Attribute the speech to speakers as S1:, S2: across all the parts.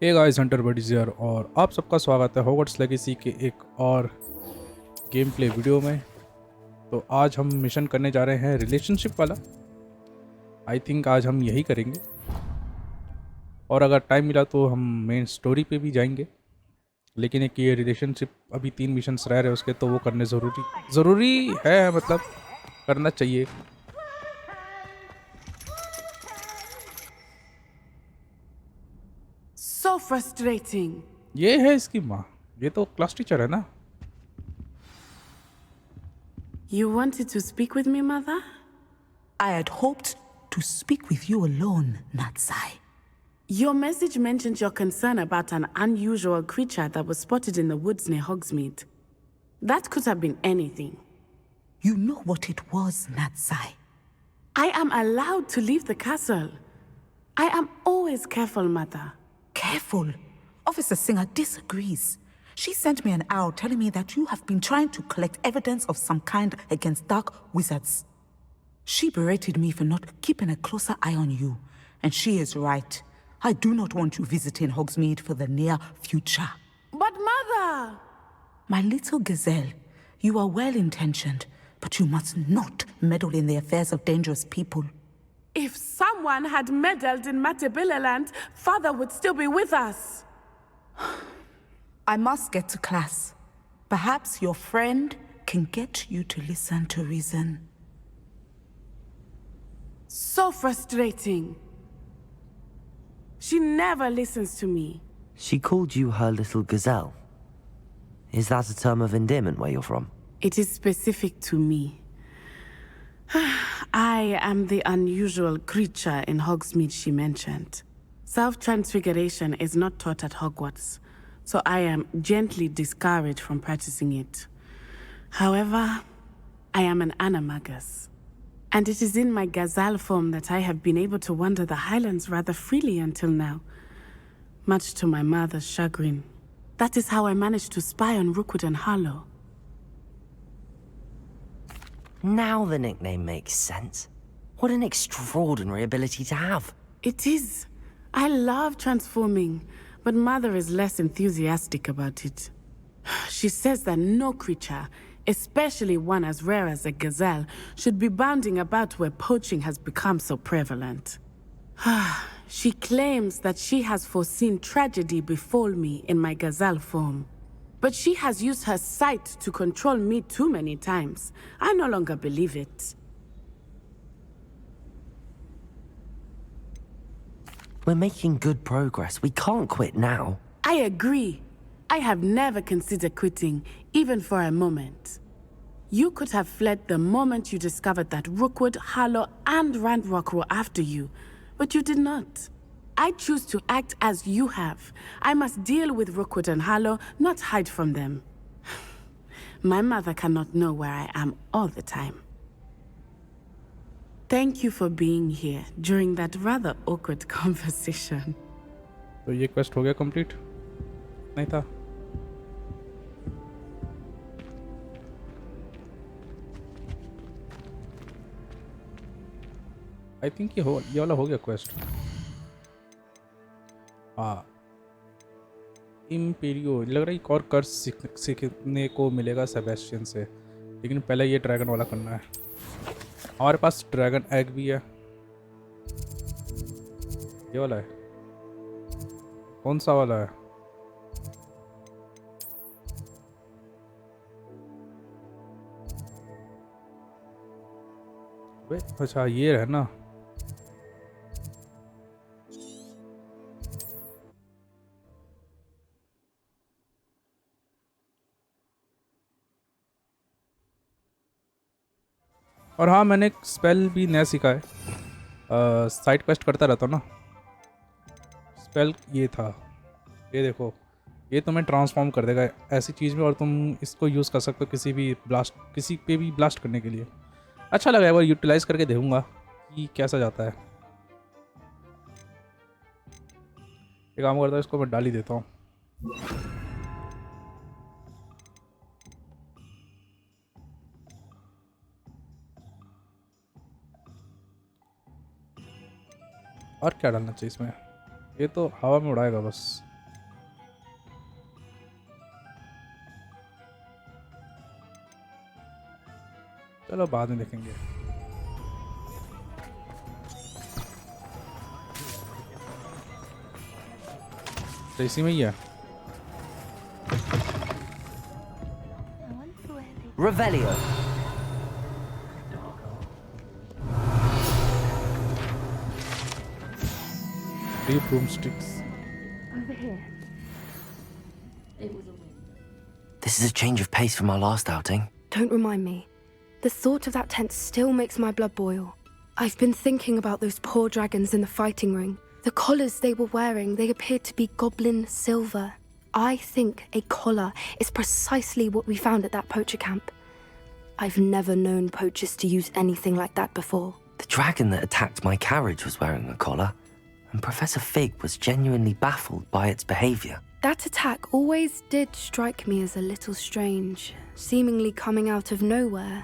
S1: Hey guys, Hunter Buddies here और आप सबका स्वागत है हॉगवर्ट्स लेगेसी के एक और गेम प्ले वीडियो में। तो आज हम मिशन करने जा रहे हैं रिलेशनशिप वाला। आई थिंक आज हम यही करेंगे और अगर टाइम मिला तो हम मेन स्टोरी पे भी जाएंगे, लेकिन एक ये रिलेशनशिप अभी 3 मिशंस रह रहे हैं उसके, तो वो करने ज़रूरी है, मतलब करना चाहिए।
S2: So frustrating.
S1: ये है इसकी माँ, ये तो क्लास टीचर है ना।
S2: You wanted to speak with me, Mother?
S3: I had hoped to speak with you alone, Natsai.
S2: Your message mentioned your concern about an unusual creature that was spotted in the woods near Hogsmeade. That could have been anything.
S3: You know what it was, Natsai.
S2: I am allowed to leave the castle. I am always careful, Mother.
S3: Careful. Officer Singer disagrees. She sent me an owl telling me that you have been trying to collect evidence of some kind against dark wizards. She berated me for not keeping a closer eye on you, and she is right. I do not want you visiting Hogsmeade for the near future.
S2: But, Mother!
S3: My little gazelle, you are well-intentioned, but you must not meddle in the affairs of dangerous people.
S2: If someone had meddled in Matabilaland, Father would still be with us.
S3: I must get to class. Perhaps your friend can get you to listen to reason.
S2: So frustrating. She never listens to me.
S4: She called you her little gazelle. Is that a term of endearment where you're from?
S2: It is specific to me. I am the unusual creature in Hogsmeade she mentioned. Self-transfiguration is not taught at Hogwarts, so I am gently discouraged from practicing it. However, I am an animagus, and it is in my gazelle form that I have been able to wander the highlands rather freely until now, much to my mother's chagrin. That is how I managed to spy on Rookwood and Harlow.
S4: Now the nickname makes sense. What an extraordinary ability to have.
S2: It is. I love transforming, but Mother is less enthusiastic about it. She says that no creature, especially one as rare as a gazelle, should be bounding about where poaching has become so prevalent. She claims that she has foreseen tragedy befall me in my gazelle form. But she has used her sight to control me too many times. I no longer believe it.
S4: We're making good progress. We can't quit now.
S2: I agree. I have never considered quitting, even for a moment. You could have fled the moment you discovered that Rookwood, Harlow, and Randrock were after you, but you did not. I choose to act as you have. I must deal with Rookwood and Harlow, not hide from them. My mother cannot know where I am all the time. Thank you for being here during that rather awkward conversation.
S1: तो ये quest हो गया complete? नहीं था? I think ये वाला हो गया क्वेस्ट। हाँ, इम्पीरियो लग रहा है। एक और कर्स सीखने को मिलेगा सेबेस्टियन से, लेकिन पहले ये ड्रैगन वाला करना है। हमारे पास ड्रैगन एग भी है। ये वाला है? कौन सा वाला है? अच्छा, ये है ना। और हाँ, मैंने एक स्पेल भी नया सीखा है। साइड क्वेस्ट करता रहता हूँ ना। स्पेल ये था, ये देखो, ये तुम्हें ट्रांसफॉर्म कर देगा ऐसी चीज़ में, और तुम इसको यूज़ कर सकते हो किसी पे भी ब्लास्ट करने के लिए। अच्छा लगा, एक बार यूटिलाइज़ करके देखूँगा कि कैसा जाता है। एक काम करता हूँ, इसको मैं डाल ही देता हूँ। और क्या डालना चाहिए इसमें? ये तो हवा में उड़ाएगा बस। चलो बाद में देखेंगे। तो इसी में ही है।
S4: Revelio.
S1: Three broomsticks.
S5: Over here.
S4: This is a change of pace from our last outing.
S5: Don't remind me. The thought of that tent still makes my blood boil. I've been thinking about those poor dragons in the fighting ring. The collars they were wearing, they appeared to be goblin silver. I think a collar is precisely what we found at that poacher camp. I've never known poachers to use anything like that before.
S4: The dragon that attacked my carriage was wearing a collar, and Professor Fig was genuinely baffled by its behavior.
S5: That attack always did strike me as a little strange, seemingly coming out of nowhere.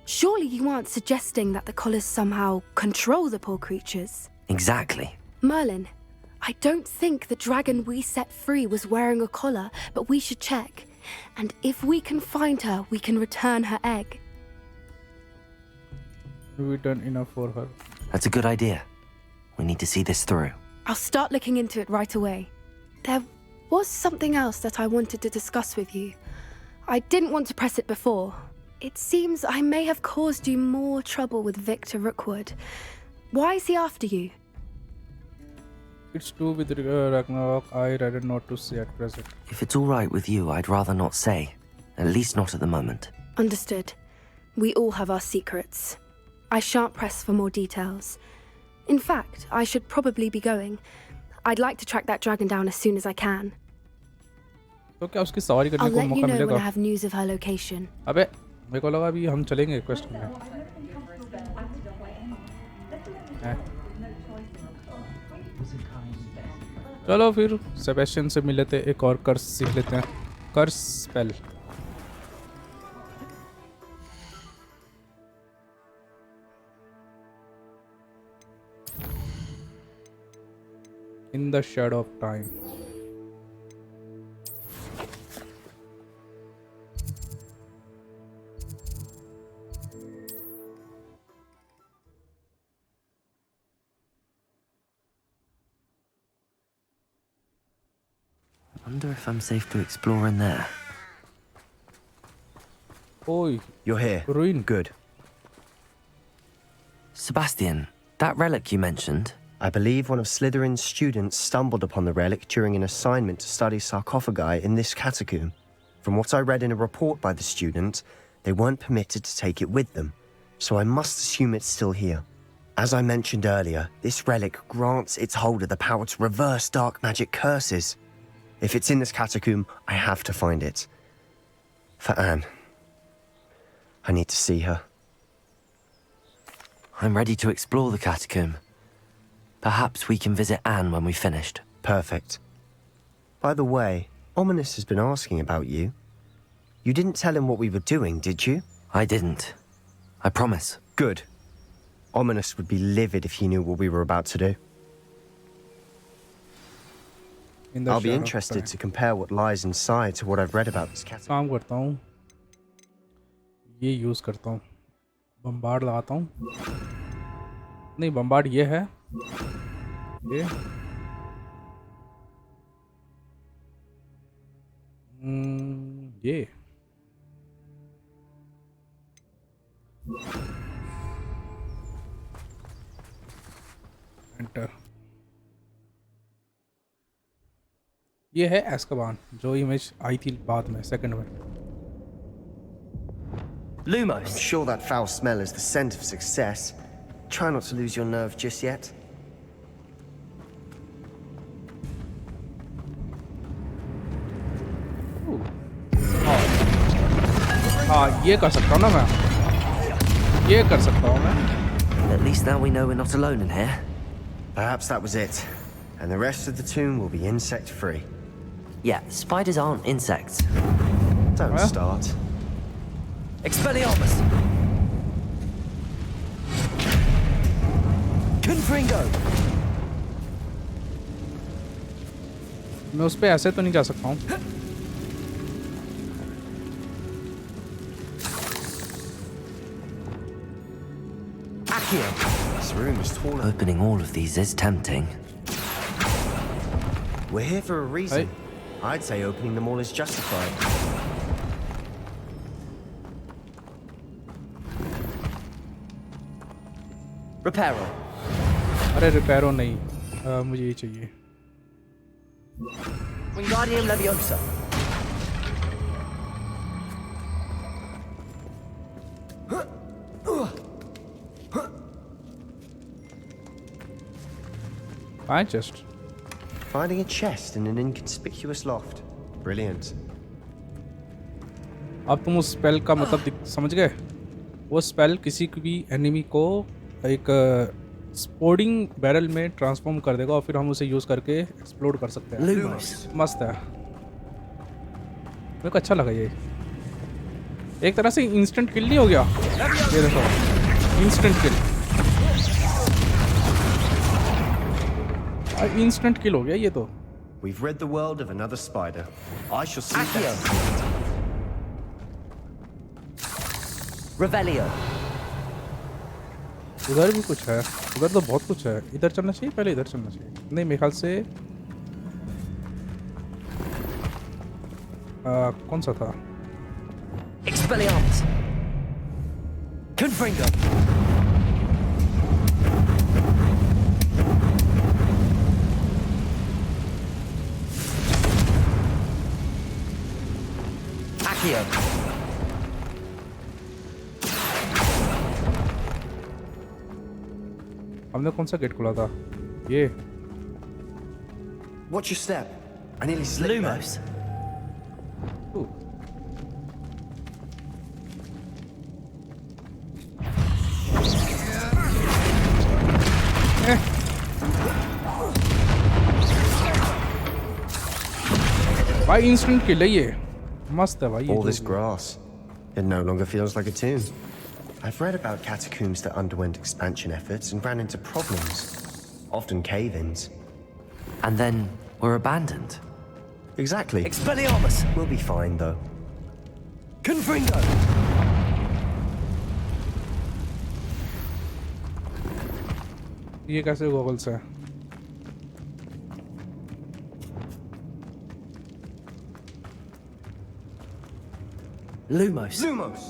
S5: Surely you aren't suggesting that the collars somehow control the poor creatures?
S4: Exactly.
S5: Merlin, I don't think the dragon we set free was wearing a collar, but we should check. And if we can find her, we can return her egg.
S1: We done enough for her.
S4: That's a good idea. We need to see this through.
S5: I'll start looking into it right away. There was something else that I wanted to discuss with you. I didn't want to press it before. It seems I may have caused you more trouble with Victor Rookwood. Why is he after you?
S1: It's true with Ragnarok. I rather not to say at present.
S4: If it's all right with you, I'd rather not say. At least not at the moment.
S5: Understood. We all have our secrets. I shan't press for more details. In fact, I should probably be going. I'd like to track that dragon down as soon as I can.
S1: तो क्या उसकी सवारी करने
S5: I'll
S1: को
S5: let
S1: मौका
S5: you know when
S1: मिलेगा?
S5: I have news of her location.
S1: अबे मेरे को लगा अभी हम चलेंगे क्वेस्ट में। चलो फिर सेबेस्टियन से मिल लेते, एक और कर्स सीख लेते हैं। कर्स spell. In the shadow of time.
S4: I wonder if I'm safe to explore in there.
S1: Oi,
S6: You're here.
S1: ruin.
S6: Good.
S4: Sebastian, that relic you mentioned,
S6: I believe one of Slytherin's students stumbled upon the relic during an assignment to study sarcophagi in this catacomb. From what I read in a report by the student, they weren't permitted to take it with them, so I must assume it's still here. As I mentioned earlier, this relic grants its holder the power to reverse dark magic curses. If it's in this catacomb, I have to find it. For Anne. I need to see her.
S4: I'm ready to explore the catacomb. Perhaps we can visit Anne when we've finished.
S6: Perfect. By the way, Ominous has been asking about you. You didn't tell him what we were doing, did you?
S4: I didn't. I promise.
S6: Good. Ominous would be livid if he knew what we were about to do.
S1: In the
S6: I'll be
S1: shadow of
S6: interested
S1: time.
S6: to compare what lies inside to what I've read about this cat.
S1: काम करता हूँ, ये use करता हूँ, bombard लगाता हूँ। नहीं, bombard ये है, ये ये एंटर। ये है एस्कबान, जो इमेज आई थी बाद में, सेकंड में।
S6: I'm
S4: Lumos!
S6: sure that foul smell is the scent of success. Try not to lose your nerve just yet.
S1: हाँ, ये कर सकता हूँ ना मैं, ये कर सकता हूँ मैं।
S4: At least now we know we're not alone in here.
S6: Perhaps that was it. And the rest of the tomb will be insect-free.
S4: Yeah, spiders aren't insects.
S6: Don't
S1: Well.
S6: start.
S4: Expelliarmus! Confringo!
S1: मैं उस पे ऐसे तो नहीं जा सकता हूँ।
S6: This room is taller.
S4: Opening all of these is tempting.
S6: We're here for a reason.
S1: Hey.
S6: I'd say opening them all is justified.
S7: Reparo.
S1: अरे रिपेयरो नहीं, मुझे ये चाहिए.
S7: Wingardium Leviosa.
S1: I just.
S6: Finding a chest in an inconspicuous loft. Brilliant.
S1: अब तुम उस spell का मतलब समझ गए? वो स्पेल किसी भी एनिमी को एक स्पोर्डिंग बैरल में ट्रांसफॉर्म कर देगा और फिर हम उसे यूज़ करके एक्सप्लोड कर सकते हैं.
S7: Lumos.
S1: मस्त है, मेरे को अच्छा लगा ये. एक तरह से इंस्टेंट किल नहीं हो गया? ये देखो, इंस्टेंट किल. इंस्टेंट किल हो गया ये तो.
S6: We've rid the world of another spider. I shall see
S7: Accio.
S6: that.
S7: Revelio.
S1: उधर भी कुछ है, उधर तो बहुत कुछ है. इधर चलना चाहिए, पहले इधर चलना चाहिए. नहीं, मेरे ख्याल से कौन सा था?
S7: Expelliarmus. Confringo. Accio.
S1: हमने कौन सा गेट खोला था? ये.
S6: Watch your step. I nearly slipped there.
S7: Lumos.
S1: Ooh. भाई इंस्टेंट किल है ये. मस्त है भाई ये.
S6: All this grass. It no longer feels like a tomb. I've read about catacombs that underwent expansion efforts and ran into problems. Often cave-ins.
S4: And then were abandoned.
S6: Exactly.
S7: Expelliarmus.
S6: We'll be fine, though.
S7: Confringo.
S1: ये कैसे goggles है?
S7: Lumos.
S6: Lumos!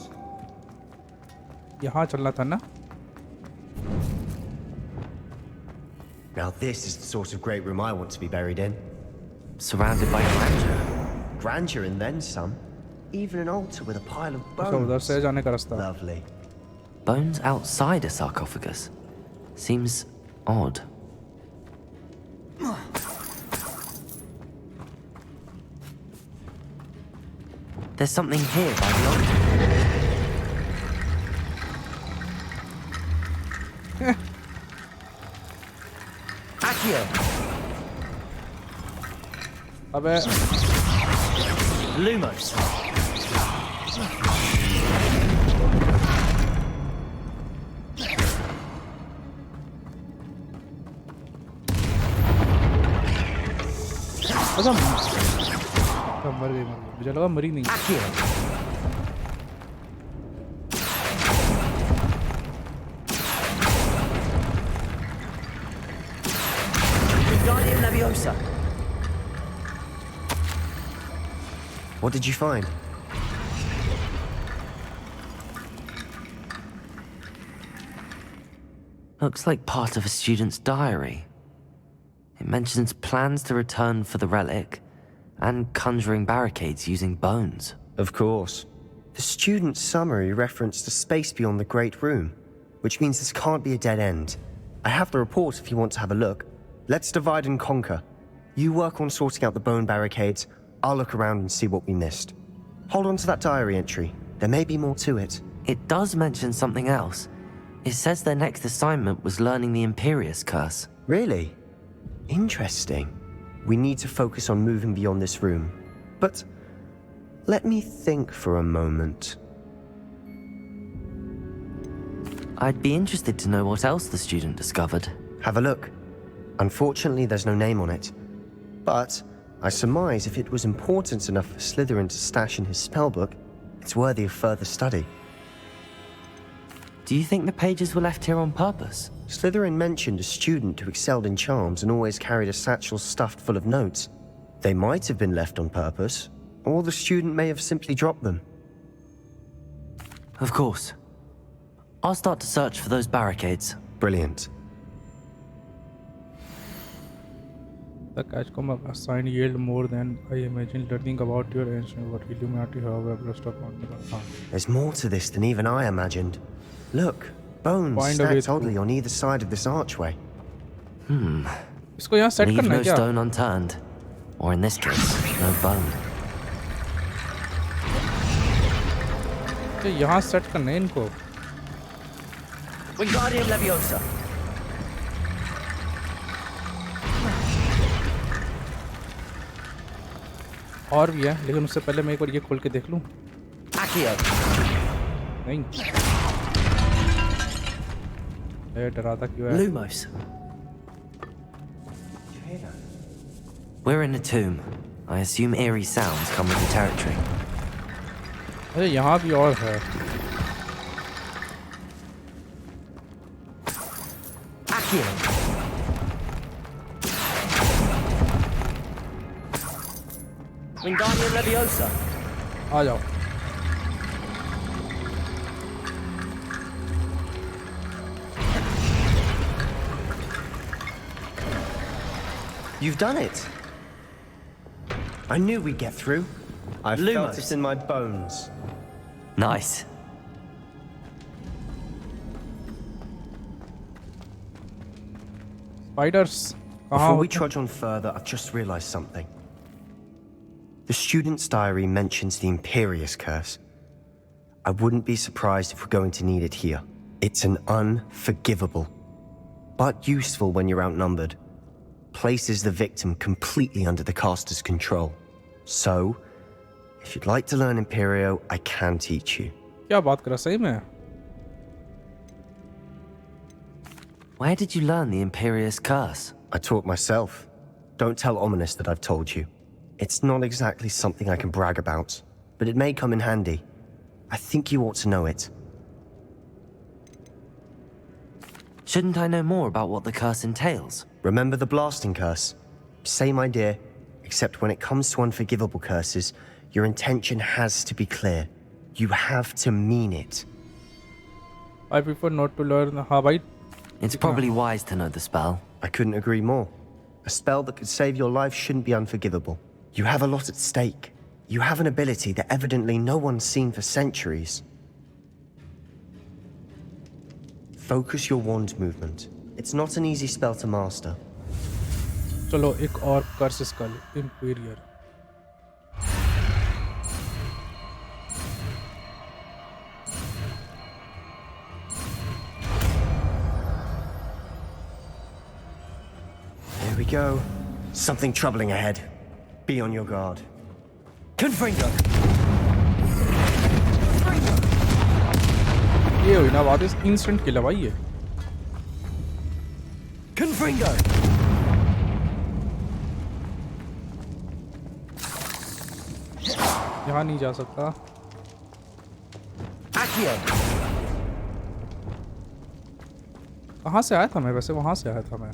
S1: यहाँ चलना था ना?
S6: Now this is the sort of great room I want to be buried in.
S4: Surrounded by grandeur.
S6: Grandeur and then some. Even an altar with a pile of
S1: अच्छा, उधर
S6: bones.
S1: से जाने का रास्ता.
S6: Lovely.
S4: Bones outside a sarcophagus. Seems odd. There's something here by the altar.
S7: Accio.
S1: अबे
S7: Lumos.
S1: अच्छा, मर गई. मुझे लगा मरी नहीं.
S7: Accio. Wingardium Leviosa.
S6: What did you find?
S4: Looks like part of a student's diary. It mentions plans to return for the relic and conjuring barricades using bones.
S6: Of course. The student's summary referenced a space beyond the Great Room, which means this can't be a dead end. I have the report if you want to have a look. Let's divide and conquer. You work on sorting out the bone barricades. I'll look around and see what we missed. Hold on to that diary entry. There may be more to it.
S4: It does mention something else. It says their next assignment was learning the Imperius Curse.
S6: Really? Interesting. We need to focus on moving beyond this room. But let me think for a moment.
S4: I'd be interested to know what else the student discovered.
S6: Have a look. Unfortunately, there's no name on it. But I surmise if it was important enough for Slytherin to stash in his spellbook, it's worthy of further study.
S4: Do Do you think the pages were left here on purpose?
S6: Slytherin mentioned a student who excelled in charms and always carried a satchel stuffed full of notes. They might have been left on purpose, or the student may have simply dropped them.
S4: Of course. I'll start to search for those barricades.
S6: Brilliant.
S1: The catchcom assigned yield more than I imagined. Learning about your ancient work, Illuminati, however, brushed up on me.
S6: There's more to this than even I imagined. Look, bones
S1: Find a way
S6: stacked
S1: through.
S6: oddly on either side of this archway.
S1: इसको यहाँ set
S4: Leave
S1: करना है
S4: no
S1: क्या?
S4: stone unturned. Or in this case, no bone.
S1: ये यहाँ set करना है इनको.
S7: Wingardium Leviosa.
S1: और भी है, लेकिन उससे पहले मैं एक बार ये खोल के देख लूँ.
S7: Accio.
S1: नहीं. ये डराता क्यों है?
S7: Lumos.
S4: We're in a tomb. I assume eerie sounds come with the territory.
S1: अरे यहाँ भी और है.
S7: Accio. Wingardium Leviosa.
S1: आ जाओ.
S6: You've done it. I knew we'd get through. I felt
S7: Lumos.
S6: it in my bones.
S4: Nice.
S1: Spiders. कहाँ
S6: Before we
S1: होते हैं?
S6: trudge on further, I've just realized something. The student's diary mentions the Imperious Curse. I wouldn't be surprised if we're going to need it here. It's an unforgivable, but useful when you're outnumbered. Places the victim completely under the caster's control. So, if you'd like to learn Imperio, I can teach you.
S1: क्या बात कर रहा सही में?
S4: Where did you learn the Imperious Curse?
S6: I taught myself. Don't tell Ominous that I've told you. It's not exactly something I can brag about, but it may come in handy. I think you ought to know it.
S4: Shouldn't I know more about what the curse entails?
S6: Remember the blasting curse? Same idea, except when it comes to unforgivable curses, your intention has to be clear. You have to mean it.
S1: I prefer not to learn. हाँ भाई.
S4: It's probably wise to know the spell.
S6: I couldn't agree more. A spell that could save your life shouldn't be unforgivable. You have a lot at stake. You have an ability that evidently no one's seen for centuries. Focus your wand movement. It's not an easy spell to master.
S1: चलो एक और कर्स इसका imperial.
S6: Here we go. Something troubling ahead. Be on your guard.
S7: Confringo.
S1: ये हुई ना बात. इस instant किल है भाई ये.
S7: Confringo.
S1: यहाँ नहीं जा सकता.
S7: Accio.
S1: कहाँ से आया था मैं? वैसे वहाँ से आया था मैं.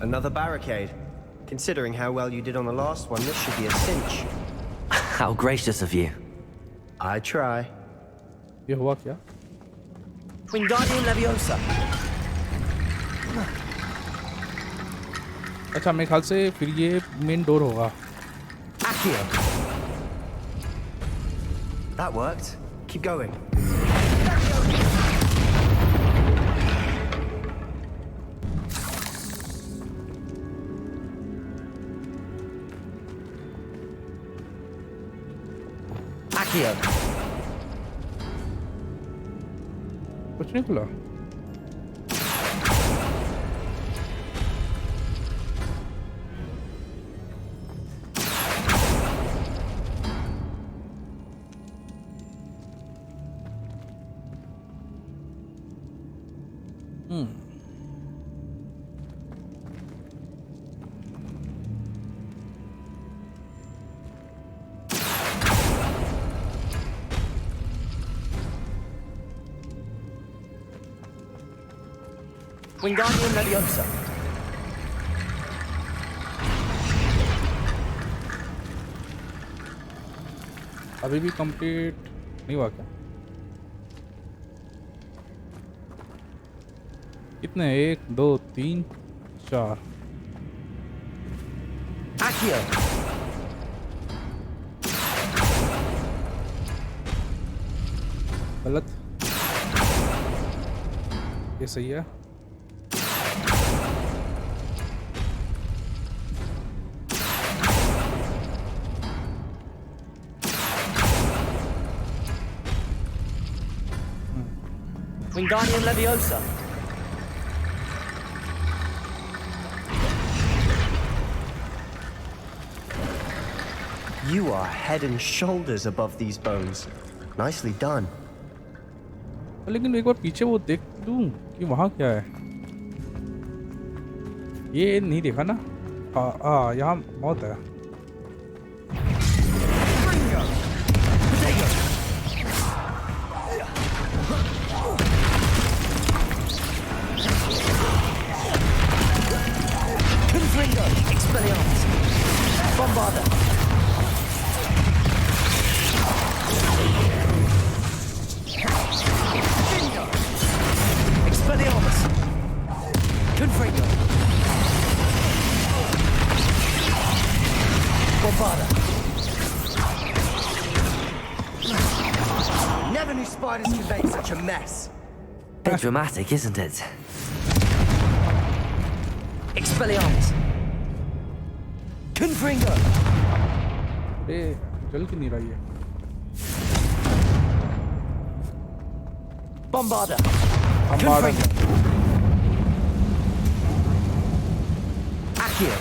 S6: Another barricade. Considering how well you did on the last one, this should be a cinch.
S4: How gracious of you.
S6: I try.
S1: ये हुआ क्या?
S7: Wingardium Leviosa.
S1: अच्छा मेरे ख्याल से फिर ये मेन डोर होगा.
S7: Accio.
S6: That worked. Keep going.
S7: Accio.
S1: कुछ नहीं खुला.
S7: Wingardium Leviosa.
S1: अभी भी कंप्लीट नहीं हुआ क्या? कितने? 1 2 3 4।
S7: Accio.
S1: गलत। ये सही है।
S7: Wingardium Leviosa.
S6: You are head and shoulders above these bones. Nicely done.
S1: लेकिन एक बार पीछे वो देख लूं कि वहाँ क्या है। ये नहीं देखा ना? यहाँ मौत है।
S7: Confringo. Expelliarmus. Bombarda. Expelliarmus. Confringo. Bombarda.
S6: Never knew spiders could make such a mess.
S4: Bit dramatic, isn't it?
S7: Expelliarmus. Confringo.
S1: चल क्यों नहीं रही है?
S7: Bombarda.
S1: Bombarda.
S7: Confringo. Accio.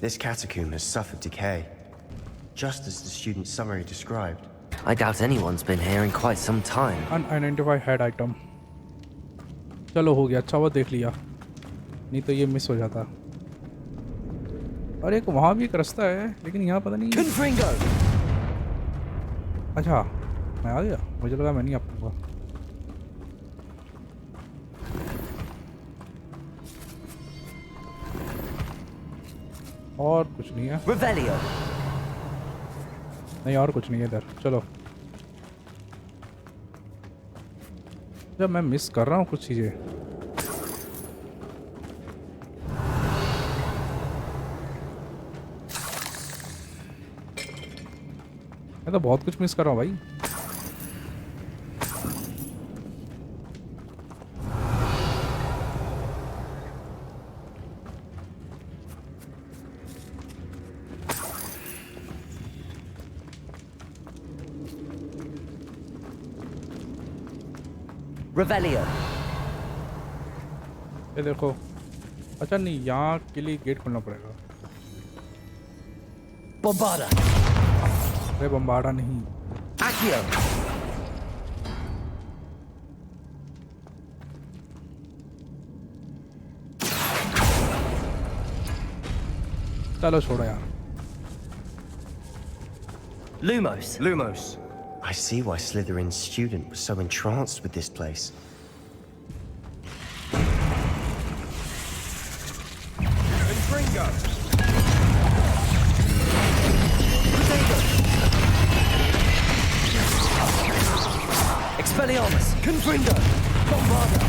S6: This catacomb has suffered decay, just as the student's summary described.
S4: I doubt anyone's been here in quite some time.
S1: Unidentified head item. चलो हो गया, अच्छा हुआ देख लिया, नहीं तो ये मिस हो जाता। और एक वहाँ भी एक रास्ता है, लेकिन यहाँ पता नहीं।
S7: Confringo.
S1: अच्छा मैं आ गया, मुझे लगा मैं नहीं आ पाऊंगा। और कुछ नहीं है।
S7: Revelio.
S1: नहीं और कुछ नहीं है इधर। चलो, जब मैं मिस कर रहा हूँ कुछ चीजें। मैं तो बहुत कुछ मिस कर रहा हूँ भाई।
S7: Revelio.
S1: ये देखो, अच्छा नहीं, यहाँ के लिए गेट खोलना पड़ेगा।
S7: Bombarda.
S1: अरे बम्बार्डा नहीं।
S7: Accio.
S1: चलो छोड़ो यार।
S7: Lumos.
S6: Lumos. I see why Slytherin's student was so entranced with this place.
S7: Confringo. Expelliarmus. Confringo. Bombarda.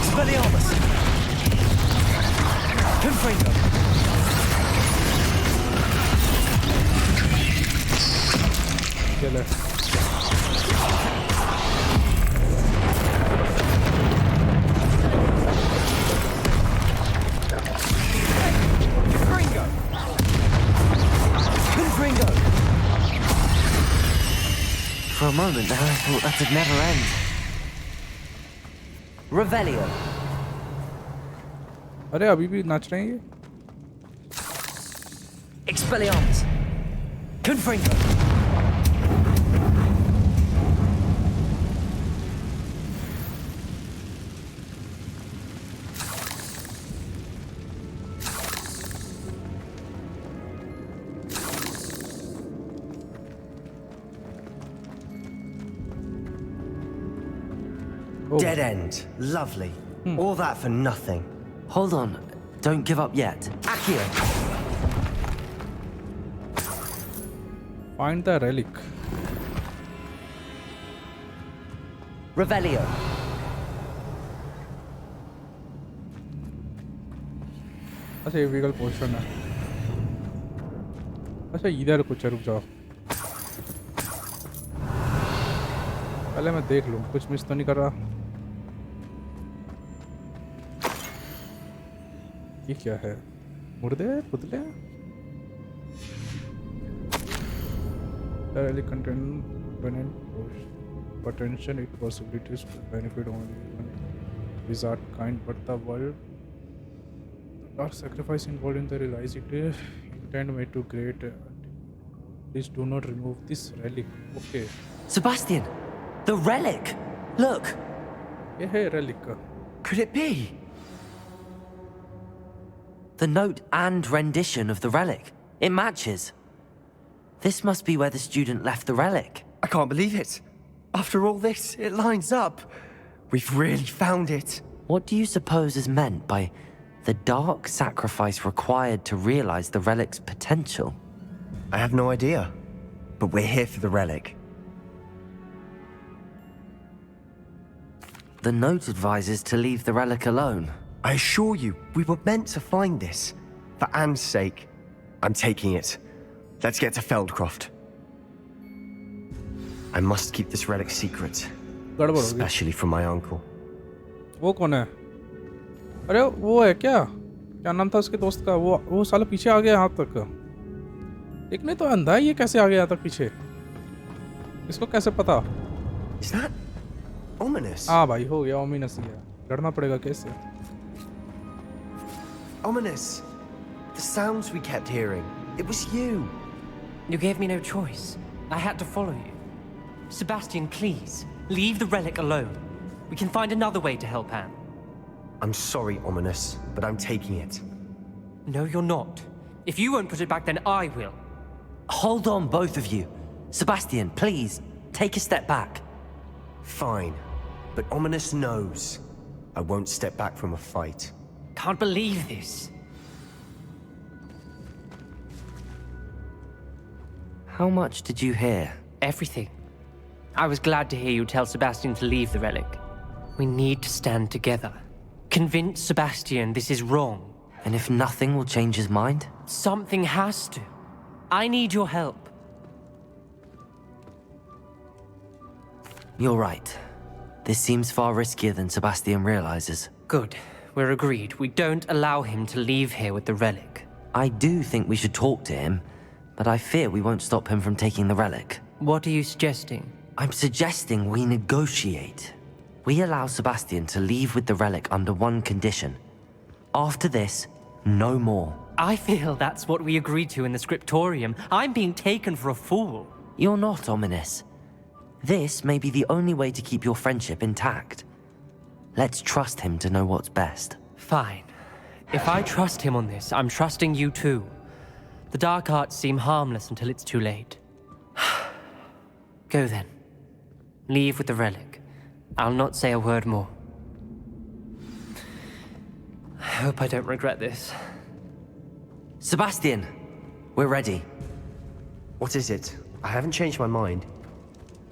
S7: Expelliarmus. Confringo.
S1: चले।
S7: Confringo. Confringo.
S4: For a moment there, I thought that'd never end.
S7: Revelio.
S1: अरे अभी भी नाच रहे हैं ये।
S7: Expelliarmus! Confringo!
S6: Dead end. Lovely. All that for nothing.
S4: Hold on. Don't give up yet.
S6: Accio!
S1: Find the relic.
S7: Revelio!
S1: अच्छा ये विकल्प पोर्शन है. अच्छा इधर कुछ है, रुक जाओ. पहले मैं देख लूँ कुछ मिस तो नहीं कर रहा. ये क्या है? मुर्दे पुतले? The relic contain potential it possibilities to benefit only wizard kind, but the world dark sacrifice involved in the realize it intent made to great. Please do not remove this relic. Okay.
S4: Sebastian! The relic! Look!
S1: ये है relic.
S4: Could it be? The note and rendition of the relic. It matches. This must be where the student left the relic.
S6: I can't believe it. After all this, it lines up. We've really found it.
S4: What do you suppose is meant by the dark sacrifice required to realize the relic's potential?
S6: I have no idea. But we're here for the relic.
S4: The note advises to leave the relic alone.
S6: I assure you, we were meant to find this. For Anne's sake. I'm taking it. Let's get to Feldcroft. I must keep this relic secret.
S1: गड़बड़ हो गई.
S6: Especially from my uncle.
S1: वो कौन है? अरे वो है क्या? क्या नाम था उसके दोस्त का? वो साला पीछे आ गया यहाँ तक. देखने तो अंधा है, ये कैसे आ गया यहाँ तक पीछे? इसको कैसे पता?
S6: Is that ominous?
S1: हाँ भाई हो गया, ominous ही है. डरना पड़ेगा कैसे?
S6: Ominous. The sounds we kept hearing. It was you.
S7: You gave me no choice. I had to follow you. Sebastian, please, leave the relic alone. We can find another way to help Anne.
S6: I'm sorry, Ominous, but I'm taking it.
S7: No, you're not. If you won't put it back, then I will.
S4: Hold on, both of you. Sebastian, please, take a step back.
S6: Fine. But Ominous knows. I won't step back from a fight.
S7: Can't believe this.
S4: How much did you hear?
S7: Everything. I was glad to hear you tell Sebastian to leave the relic. We need to stand together. Convince Sebastian this is wrong.
S4: And if nothing will change his mind?
S7: Something has to. I need your help.
S4: You're right. This seems far riskier than Sebastian realizes.
S7: Good. We're agreed. We don't allow him to leave here with the relic.
S4: I do think we should talk to him, but I fear we won't stop him from taking the relic.
S7: What are you suggesting?
S4: I'm suggesting we negotiate. We allow Sebastian to leave with the relic under one condition. After this, no more.
S7: I feel that's what we agreed to in the scriptorium. I'm being taken for a fool.
S4: You're not, Ominous. This may be the only way to keep your friendship intact. Let's trust him to know what's best.
S7: Fine. If I trust him on this, I'm trusting you too. The dark arts seem harmless until it's too late. Go then. Leave with the relic. I'll not say a word more. I hope I don't regret this.
S4: Sebastian, we're ready.
S6: What is it? I haven't changed my mind.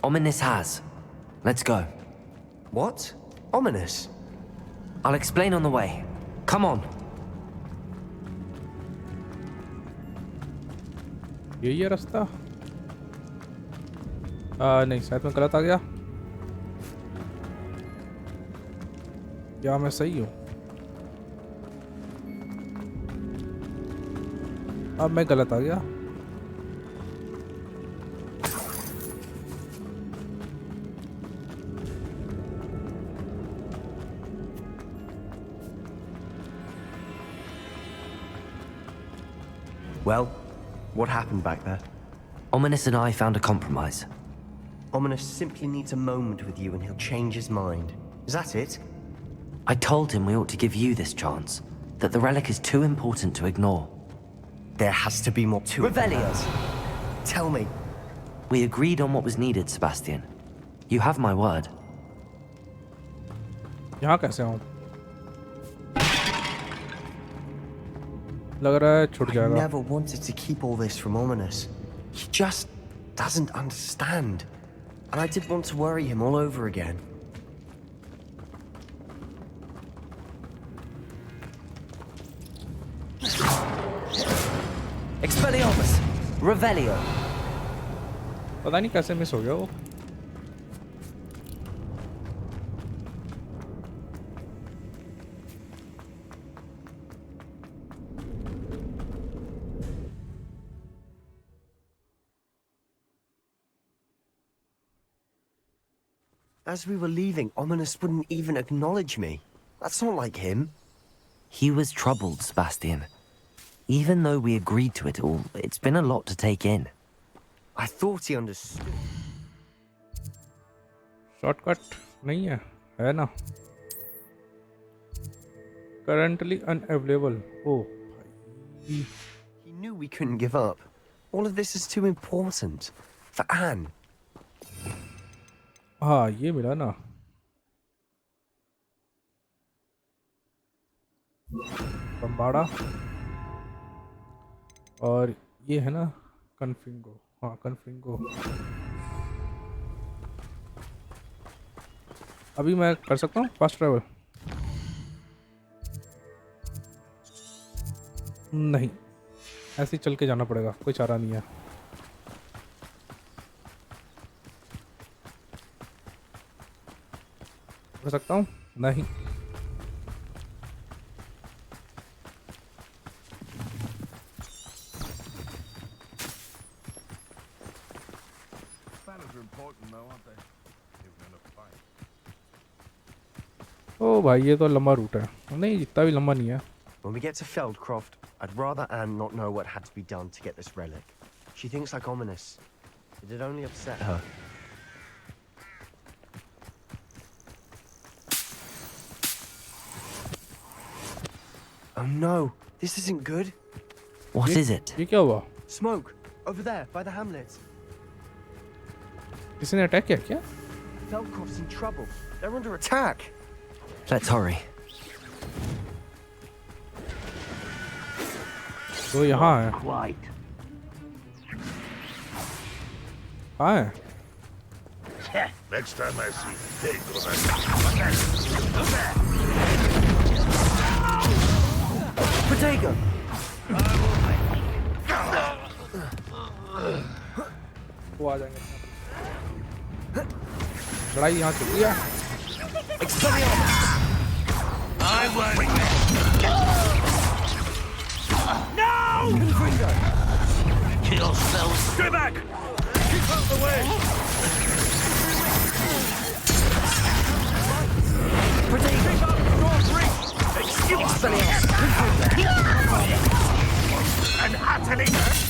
S4: Ominous has. Let's go.
S6: What? Ominous?
S4: I'll explain on the way. Come on.
S1: यही है रास्ता. नहीं शायद मैं गलत आ गया. क्या मैं सही हूँ? अब मैं गलत आ गया.
S6: Well, What happened back there?
S4: Ominous and I found a compromise.
S6: Ominous simply needs a moment with you and he'll change his mind. Is that it?
S4: I told him we ought to give you this chance, that the relic is too important to ignore.
S6: There has to be more to it.
S4: Revelio!
S6: Tell me.
S4: We agreed on what was needed, Sebastian. You have my word.
S1: यहाँ कैसे आऊँ? लग रहा है छूट
S6: I
S1: जाएगा.
S6: never wanted to keep all this from Ominous. He just doesn't understand. And I didn't want to worry him all over again.
S4: Expelliarmus! Revelio!
S1: पता नहीं कैसे मिस हो गया वो.
S6: As we were leaving, Ominous wouldn't even acknowledge me. That's not like him.
S4: He was troubled, Sebastian. Even though we agreed to it all, it's been a lot to take in.
S6: I thought he understood.
S1: Shortcut नहीं है ना. Currently unavailable. Oh.
S6: He knew we couldn't give up. All of this is too important. For Anne.
S1: हाँ ये मिला ना. बम्बाड़ा और ये है ना कन्फिंगो. हाँ कन्फिंगो. अभी मैं कर सकता हूँ फास्ट ट्रैवल? नहीं, ऐसे ही चल के जाना पड़ेगा, कोई चारा नहीं है. कर सकता हूँ? नहीं. ओ भाई ये तो लंबा रूट है. नहीं इतना भी लंबा नहीं है.
S6: When we get to Feldcroft, I'd rather Anne not know what had to be done to get this relic. She thinks like Ominous. It'd only upset her. Oh no, this isn't good.
S4: What is it?
S1: ये क्या हुआ?
S6: Smoke, over there, by the hamlet.
S1: किसी ने attack किया क्या?
S6: Feldcroft's in trouble. They're under attack.
S4: Let's hurry.
S1: तो यहाँ है. कहाँ है?
S8: Next time I see you, take
S6: Protego!
S1: वो आ जाएंगे. लड़ाई यहाँ चल रही है.
S8: I won't. No! Kill spells. Stay back! Keep out the way! Keep out North Reach! Excuse me! And utterly...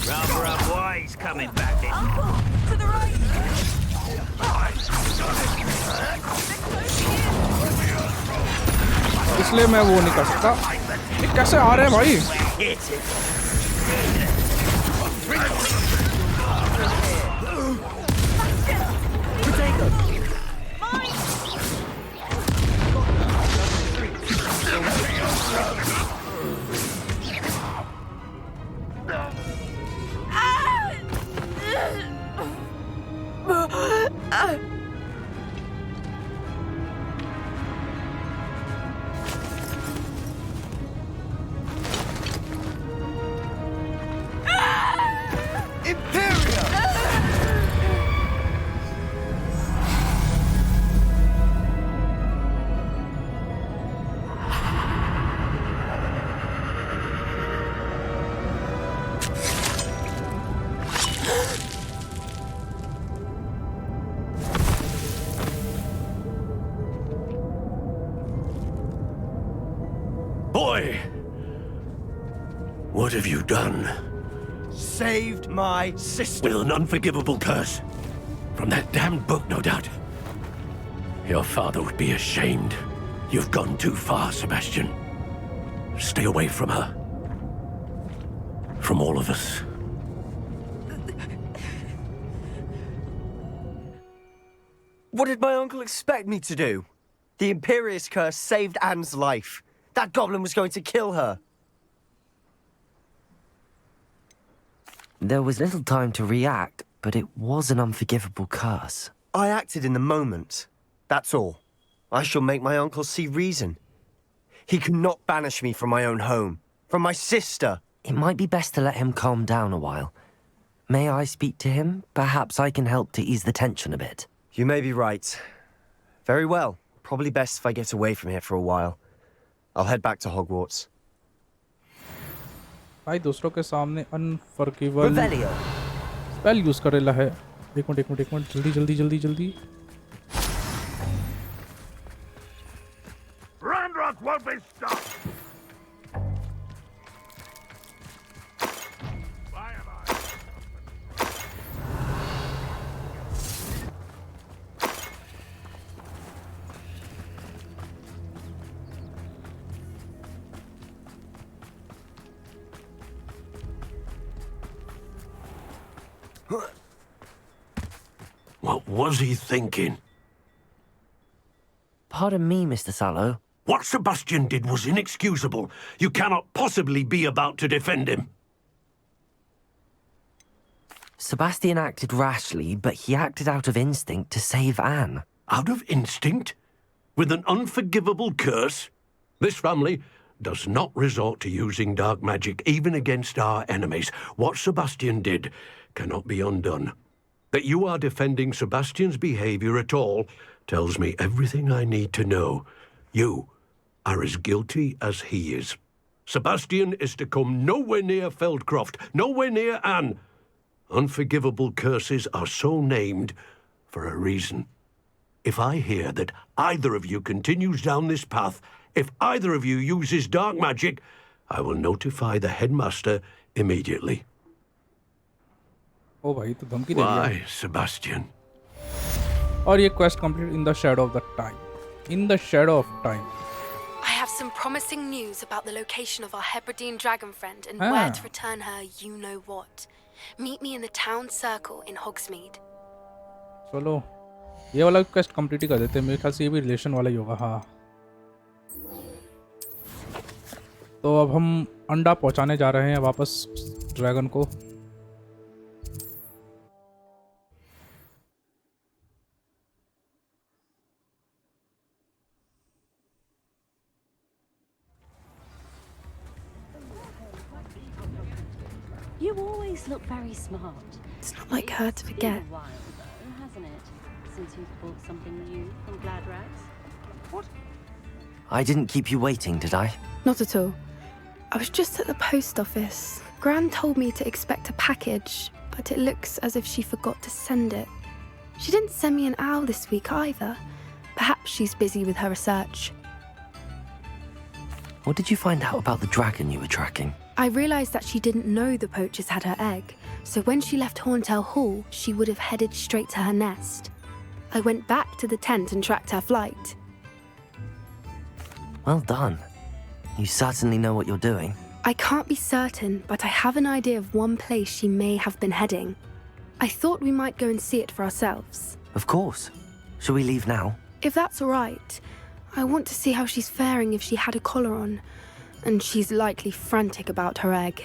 S8: Rather unwise coming back in.
S3: Uncle, to the right!
S1: इसलिए मैं वो नहीं कर सकता. ये कैसे आ रहे हैं भाई?
S8: Boy! What have you done?
S6: saved my sister.
S9: With an unforgivable curse. From that damned book, no doubt. Your father would be ashamed. You've gone too far, Sebastian. Stay away from her. From all of us.
S6: What did my uncle expect me to do? The Imperious curse saved Anne's life. That goblin was going to kill her.
S4: There was little time to react, but it was an unforgivable curse.
S6: I acted in the moment. That's all. I shall make my uncle see reason. He cannot banish me from my own home, from my sister.
S4: It might be best to let him calm down a while. May I speak to him? Perhaps I can help to ease the tension a bit.
S6: You may be right. Very well. Probably best if I get away from here for a while. I'll head back to Hogwarts.
S1: भाई दूसरों के सामने unforgivable
S6: Revelio.
S1: Spell use करेला है। एक minute जल्दी
S8: Ranrock won't be stopped! Why am I?
S9: What was he thinking?
S4: Pardon me, Mr. Sallow.
S9: What Sebastian did was inexcusable. You cannot possibly be about to defend him.
S4: Sebastian acted rashly, but he acted out of instinct to save Anne.
S9: Out of instinct? With an unforgivable curse? This family does not resort to using dark magic, even against our enemies. What Sebastian did cannot be undone. That you are defending Sebastian's behavior at all tells me everything I need to know. You are as guilty as he is. Sebastian is to come nowhere near Feldcroft, nowhere near Anne. Unforgivable curses are so named for a reason. If I hear that either of you continues down this path, if either of you uses dark magic, I will notify the headmaster immediately.
S1: ओ भाई तो धमकी दे दिया।
S9: Why, Sebastian?
S1: और ये quest complete in the shadow of the time. In the shadow of time.
S5: I have some promising news about the location of our Hebridean dragon friend and where to return her you know what. Meet me in the town circle in Hogsmeade.
S1: चलो ये वाला quest complete ही कर देते हैं। मेरे ख्याल से ये भी रिलेशन वाला ही होगा। हाँ तो अब हम अंडा पहुंचाने जा रहे हैं वापस ड्रैगन को।
S10: You always look very smart.
S5: It's not like her to forget.
S10: It's been a while, though, hasn't it? Since you've bought something new from Glad Rags? What?
S4: I didn't keep you waiting, did I?
S5: Not at all. I was just at the post office. Gran told me to expect a package, but it looks as if she forgot to send it. She didn't send me an owl this week either. Perhaps she's busy with her research.
S4: What did you find out about the dragon you were tracking?
S5: I realised that she didn't know the poachers had her egg, so when she left Horntail Hall, she would have headed straight to her nest. I went back to the tent and tracked her flight.
S4: Well done. You certainly know what you're doing.
S5: I can't be certain, but I have an idea of one place she may have been heading. I thought we might go and see it for ourselves.
S4: Of course. Shall we leave now?
S5: If that's all right, I want to see how she's faring if she had a collar on. And she's likely frantic about her egg.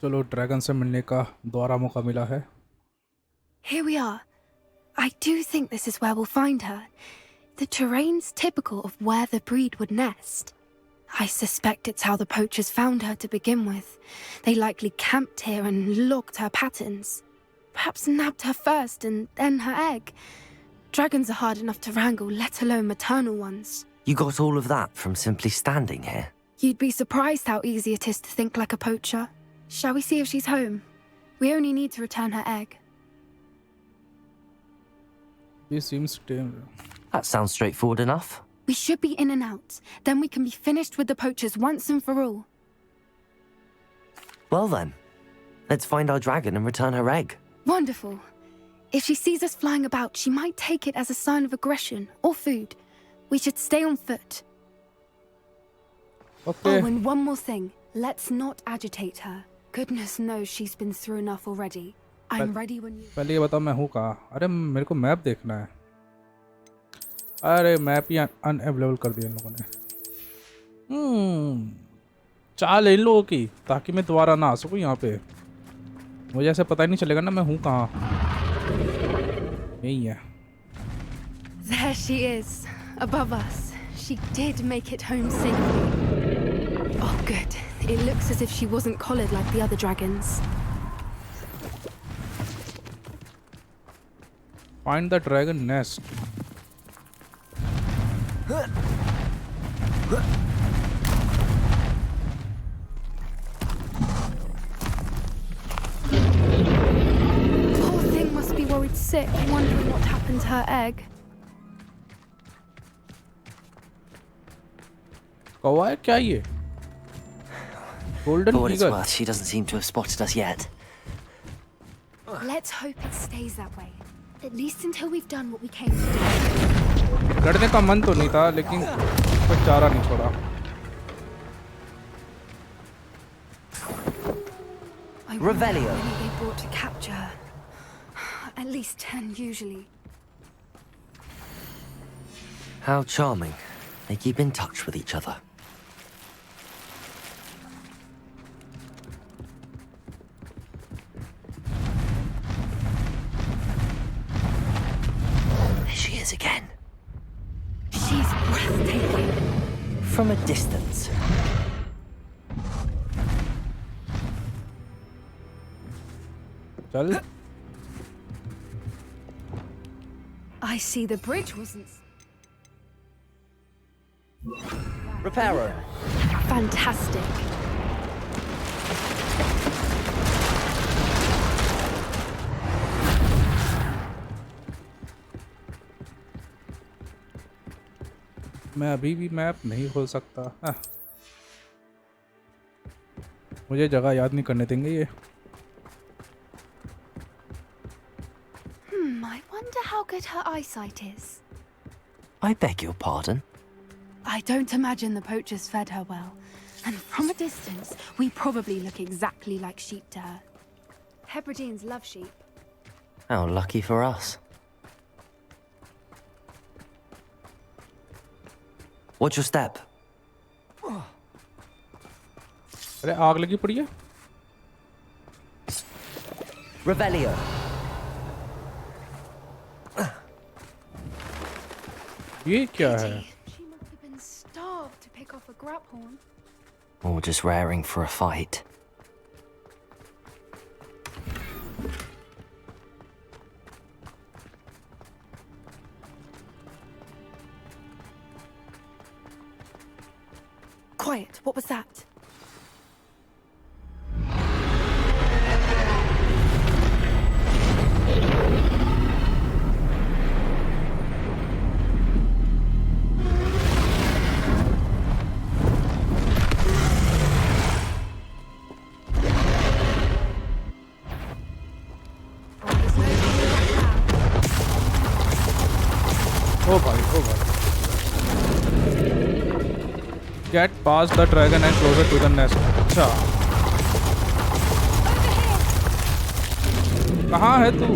S1: चलो dragon से मिलने का दोबारा मौका मिला है।
S5: Here we are. I do think this is where we'll find her. The terrain's typical of where the breed would nest. I suspect it's how the poachers found her to begin with. They likely camped here and logged her patterns. Perhaps nabbed her first and then her egg. Dragons are hard enough to wrangle, let alone maternal ones.
S4: You got all of that from simply standing here?
S5: You'd be surprised how easy it is to think like a poacher. Shall we see if she's home? We only need to return her egg.
S1: This seems tame.
S4: That sounds straightforward enough.
S5: We should be in and out. Then we can be finished with the poachers once and for all.
S4: Well then, let's find our dragon and return her egg.
S5: Wonderful. If she sees us flying about, she might take it as a sign of aggression or food. We should stay on foot.
S1: Okay.
S5: Oh, and one more thing. Let's not agitate her. Goodness knows she's been through enough already. I'm ready when you...
S1: पहले ये बताओ मैं हूँ कहाँ? अरे मेरे को map देखना है. अरे मैप ही अनअवेलेबल कर दिया इन लोगों ने. चाल इन लोगों की ताकि मैं दोबारा ना आ सकूँ यहाँ पे. मुझे ऐसे पता ही नहीं चलेगा ना मैं हूँ कहाँ. यही है.
S5: There she is, above us. She did make it home safely. Oh, good. It looks as if she wasn't collared like the other dragons.
S1: Find the dragon nest.
S5: Poor thing must be worried sick, wondering what happened to her egg.
S1: कौवा है क्या ये? Golden
S4: For what it's
S1: eagle.
S4: worth, she doesn't seem to have spotted us yet.
S5: Let's hope it stays that way. At least until we've done what we came to do.
S1: लड़ने का मन तो नहीं था लेकिन कोई चारा नहीं छोड़ा.
S5: I
S4: Revelio.
S5: wonder who they brought to capture her. At least 10 usually.
S4: How charming. They keep in touch with each other. There she is again.
S5: She's breathtaking.
S4: From a distance.
S1: चल.
S5: I see the bridge wasn't...
S4: Reparo.
S5: Fantastic.
S1: मैं अभी भी map नहीं खोल सकता. मुझे जगह याद नहीं करने देंगे ये.
S5: I wonder how good her eyesight is.
S4: I beg your pardon.
S5: I don't imagine the poachers fed her well. And from a distance, we probably look exactly like sheep to her. Hebrideans love sheep.
S4: How lucky for us. Watch your step.
S1: अरे आग लगी पड़ी है.
S4: Revelio.
S1: ये क्या है?
S5: She must have been starved to pick off a grapehorn.
S4: Or just raring for a fight.
S5: Quiet, what was that?
S1: ओ भाई. Get past the dragon and closer to the nest. अच्छा. कहाँ है तू?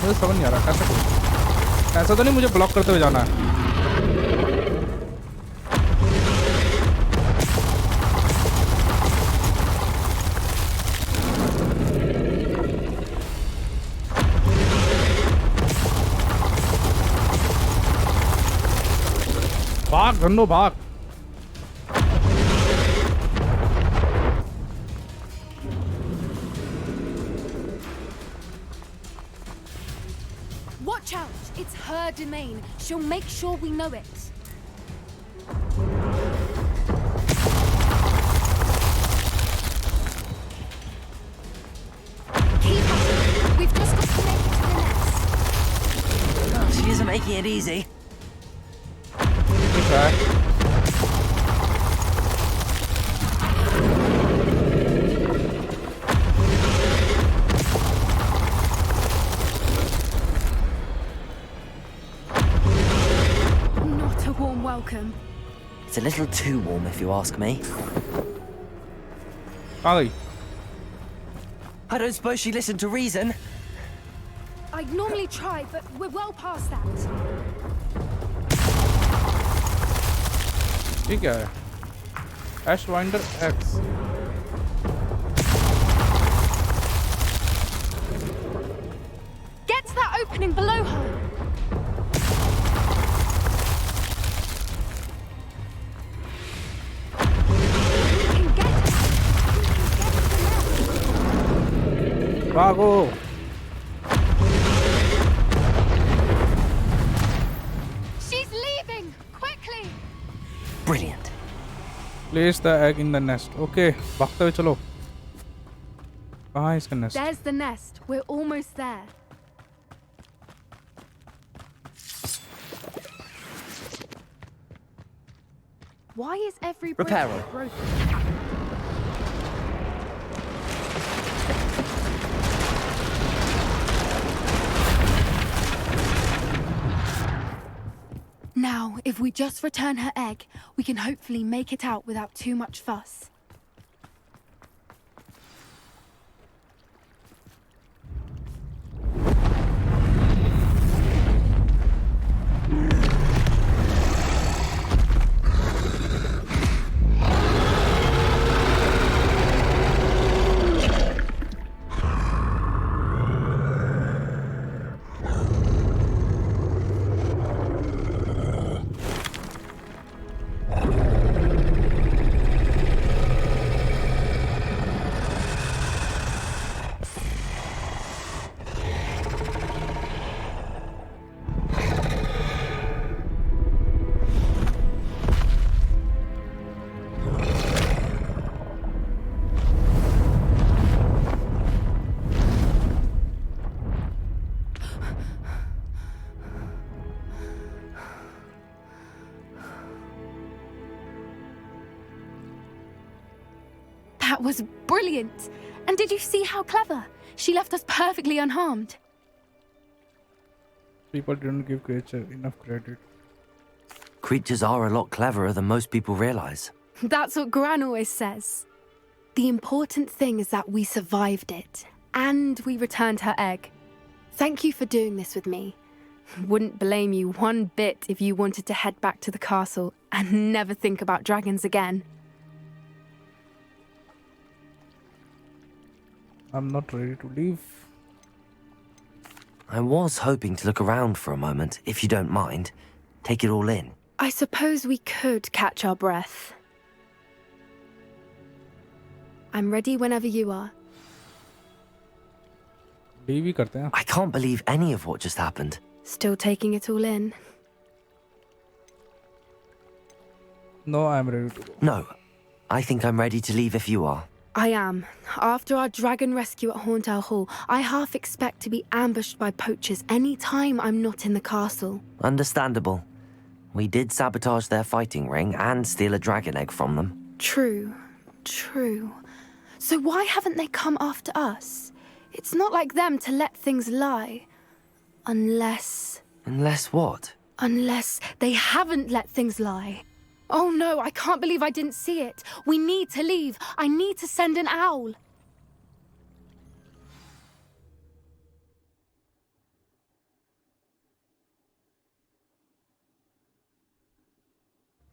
S1: मुझे समझ नहीं आ रहा कैसे. ऐसा तो नहीं मुझे ब्लॉक करते हुए जाना है. भाग धन्नो भाग.
S5: Watch out! It's her domain. She'll make sure we know it. Keep at it. We've just got to make it to the nest.
S4: She isn't making it easy.
S1: ठीक है.
S4: It's a little too warm if you ask me.
S1: कहाँ गई?
S4: I don't suppose she listened to reason.
S5: I'd normally try, but we're well past that.
S1: ये क्या है? Ashwinder X.
S5: Get to that opening below her.
S1: भागो!
S5: She's leaving! Quickly!
S4: Brilliant.
S1: Place the egg in the nest. Okay, भागते हुए चलो. कहाँ है इसका nest?
S5: There's the nest. We're almost there. Why is every brick
S4: Repair.
S5: broken? Now, if we just return her egg, we can hopefully make it out without too much fuss. That was brilliant! And did you see how clever? She left us perfectly unharmed.
S1: People didn't give creature enough credit.
S4: Creatures are a lot cleverer than most people realize.
S5: That's what Gran always says. The important thing is that we survived it. And we returned her egg. Thank you for doing this with me. Wouldn't blame you one bit if you wanted to head back to the castle and never think about dragons again.
S1: I'm not ready to leave.
S4: I was hoping to look around for a moment, if you don't mind. Take it all in.
S5: I suppose we could catch our breath. I'm ready whenever you are.
S1: Leave ही करते हैं.
S4: I can't believe any of what just happened.
S5: Still taking it all in.
S1: No, I'm ready to go.
S4: No, I think I'm ready to leave if you are.
S5: I am. After our dragon rescue at Hauntow Hall, I half expect to be ambushed by poachers any time I'm not in the castle.
S4: Understandable. We did sabotage their fighting ring and steal a dragon egg from them.
S5: True. True. So why haven't they come after us? It's not like them to let things lie. Unless...
S4: Unless what?
S5: Unless they haven't let things lie. Oh no, I can't believe I didn't see it. We need to leave. I need to send an owl.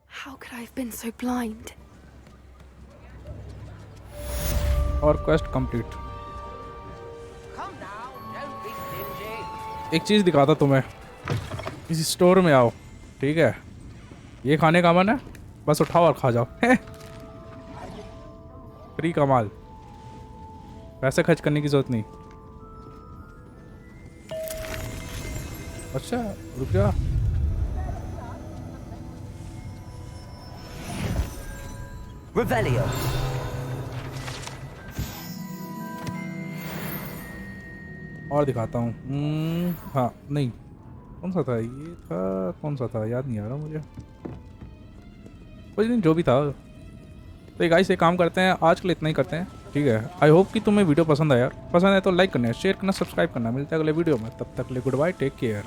S5: How could I have been so blind?
S1: और quest complete. एक चीज दिखाता तुम्हें. किसी store में आओ, ठीक है? ये खाने का मन है, बस उठाओ और खा जाओ. फ्री कमाल. पैसे खर्च करने की जरूरत नहीं. अच्छा, रुक जा.
S4: Revelio.
S1: और दिखाता हूँ. हाँ, नहीं. कौन सा था ये? था कौन सा था? याद नहीं आ रहा मुझे. कुछ नहीं, जो भी था. तो गाइस, एक काम करते हैं, आज के लिए इतना ही करते हैं, ठीक है? आई होप कि तुम्हें वीडियो पसंद आया. पसंद है तो लाइक करना, शेयर करना, सब्सक्राइब करना. मिलते हैं अगले वीडियो में. तब तक के लिए गुड बाय, टेक केयर.